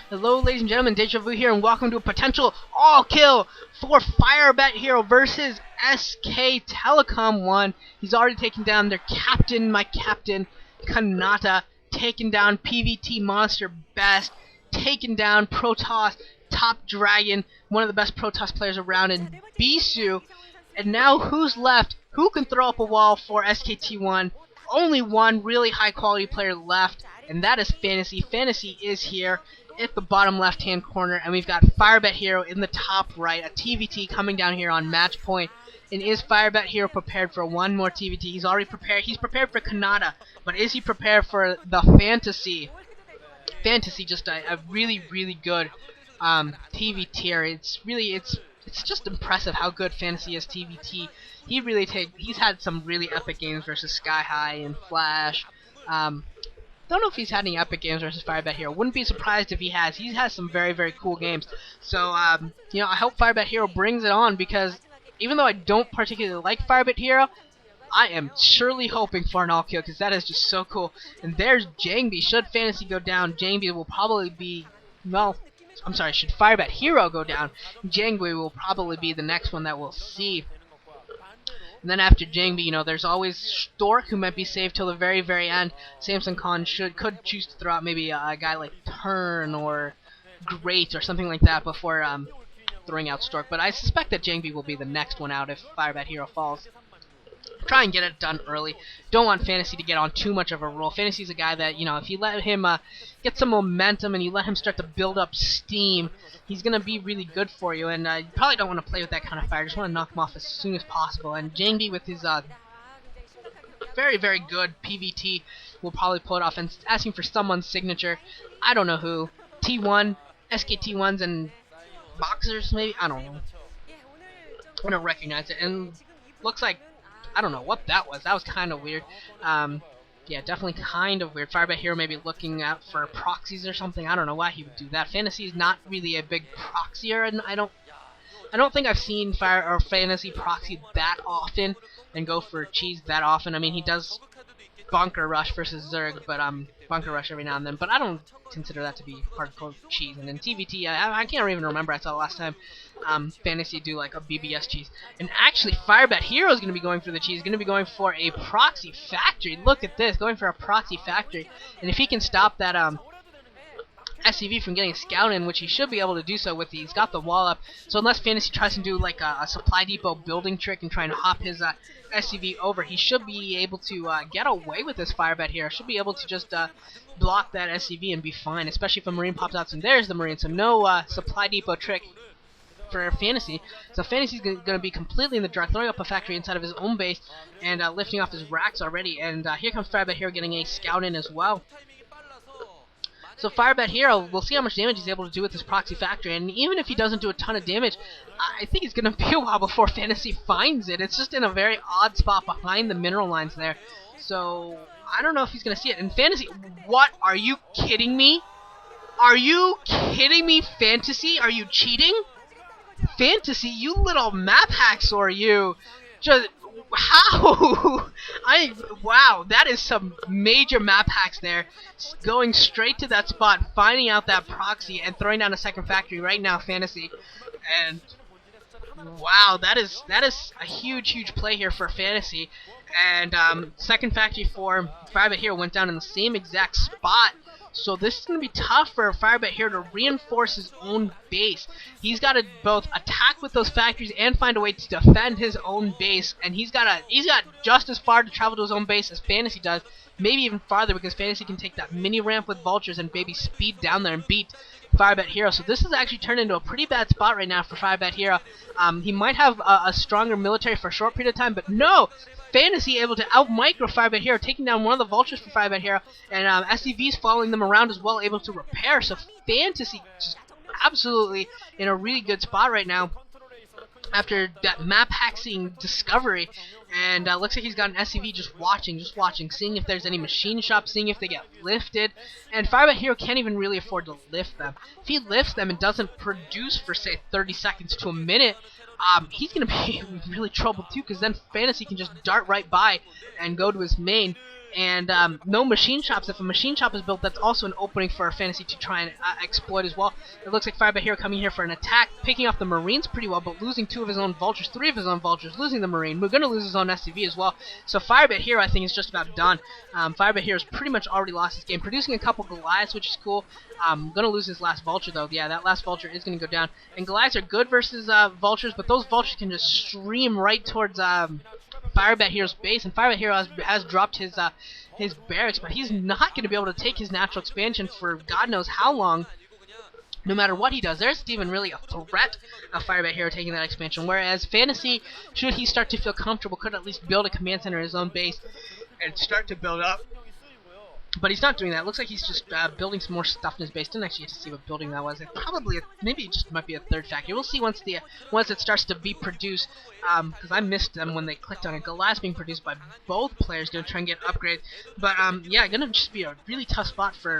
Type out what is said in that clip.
Hello, ladies and gentlemen, Deja Vu here, and welcome to a potential all-kill for Firebet Hero versus SK Telecom 1. He's already taken down their captain, my captain, Kanata, taken down PVT Monster Best, taken down Protoss, Top Dragon, one of the best Protoss players around, in Bisu. And now who's left? Who can throw up a wall for SKT1? Only one really high-quality player left, and that is Fantasy. Fantasy is here at the bottom left-hand corner, and we've got Firebet Hero in the top right, a TVT coming down here on match point. And is Firebet Hero prepared for one more TVT? He's already prepared. He's prepared for Kanata, but is he prepared for the Fantasy? Fantasy, just a really, really good TVT. It's just impressive how good Fantasy is TVT. He's had some really epic games versus Sky High and Flash. Don't know if he's had any epic games versus Firebet Hero. Wouldn't be surprised if he has. He has some very, very cool games. So, I hope Firebet Hero brings it on, because even though I don't particularly like Firebet Hero, I am surely hoping for an all-kill, because that is just so cool. And there's Jangbi. Should Fantasy go down, Jangbi will probably be, should Firebet Hero go down, Jangbi will probably be the next one that we'll see. And then after Jangbi, there's always Stork, who might be saved till the very, very end. Samson Khan could choose to throw out maybe a guy like Terran or Great or something like that before throwing out Stork. But I suspect that Jangbi will be the next one out if Firebet Hero falls. Try and get it done early. Don't want Fantasy to get on too much of a roll. Fantasy's a guy that, if you let him get some momentum and you let him start to build up steam, he's going to be really good for you. And you probably don't want to play with that kind of fire. Just want to knock him off as soon as possible. And Jangbi, with his very, very good PVT, will probably pull it off. And asking for someone's signature. I don't know who. T1, SKT1s, and Boxers, maybe? I don't know. I don't recognize it. And looks like, I don't know what that was. That was kind of weird. Yeah, definitely kind of weird. Firebet Hero maybe looking out for proxies or something. I don't know why he would do that. Fantasy is not really a big proxier, and I don't think I've seen Fantasy proxy that often and go for cheese that often. I mean, he does Bunker Rush versus Zerg, but Bunker Rush every now and then. But I don't consider that to be hardcore cheese. And in TVT, I can't even remember. I saw last time Fantasy do like a BBS cheese. And actually, Firebet Hero is going to be going for the cheese. Going to be going for a proxy factory. Look at this, going for a proxy factory. And if he can stop that SCV from getting a scout in, which he should be able to do so with he's got the wall up. So unless Fantasy tries to do like a supply depot building trick and try to hop his SCV over, he should be able to get away with this Firebet here. Should be able to just block that SCV and be fine, especially if a Marine pops out. And there's the Marine, so no supply depot trick for Fantasy. So Fantasy's going to be completely in the dark, throwing up a factory inside of his own base and lifting off his racks already. And here comes Firebet Hero getting a scout in as well. So Firebet Hero, we'll see how much damage he's able to do with this proxy factory, and even if he doesn't do a ton of damage, I think it's going to be a while before Fantasy finds it. It's just in a very odd spot behind the mineral lines there. So I don't know if he's going to see it. And Fantasy, what? Are you kidding me? Are you kidding me, Fantasy? Are you cheating? Fantasy, you little map hacksaw, you. Just, how? Wow, that is some major map hacks there. Going straight to that spot, finding out that proxy, and throwing down a second factory right now, Fantasy. And wow, that is a huge play here for Fantasy. And second factory for Firebet Hero went down in the same exact spot. So this is going to be tough for Firebet Hero to reinforce his own base. He's got to both attack with those factories and find a way to defend his own base. And he's got just as far to travel to his own base as Fantasy does, maybe even farther, because Fantasy can take that mini ramp with vultures and maybe speed down there and beat Firebet Hero. So this has actually turned into a pretty bad spot right now for Firebet Hero. He might have a stronger military for a short period of time, but no! Fantasy able to out-micro Firebet Hero, taking down one of the vultures for Firebet Hero, and SCVs following them around as well, able to repair. So Fantasy just absolutely in a really good spot right now after that map hacking discovery. And looks like he's got an SCV just watching, seeing if there's any machine shops, seeing if they get lifted. And Firebet Hero can't even really afford to lift them. If he lifts them and doesn't produce for, say, 30 seconds to a minute, he's going to be really troubled too, because then Fantasy can just dart right by and go to his main. and no machine shops. If a machine shop is built, that's also an opening for our Fantasy to try and exploit as well. It looks like Firebat Hero coming here for an attack, picking off the Marines pretty well, but losing 2 of his own Vultures, 3 of his own Vultures, losing the Marine. We're going to lose his own SCV as well. So Firebat Hero, I think, is just about done. Firebat Hero has pretty much already lost this game, producing a couple Goliaths, which is cool. Going to lose his last Vulture, though. Yeah, that last Vulture is going to go down. And Goliaths are good versus Vultures, but those Vultures can just stream right towards Firebat Hero's base, and Firebat Hero has dropped his barracks, but he's not going to be able to take his natural expansion for God knows how long, no matter what he does. There's even really a threat of Firebat Hero taking that expansion, whereas Fantasy, should he start to feel comfortable, could at least build a command center in his own base and start to build up. But he's not doing that. It looks like he's just building some more stuff in his base. Didn't actually get to see what building that was. Maybe it just might be a third factory. We'll see once it starts to be produced. Because I missed them when they clicked on it. Goliath's being produced by both players. Gonna try and get upgrades. But yeah, gonna just be a really tough spot for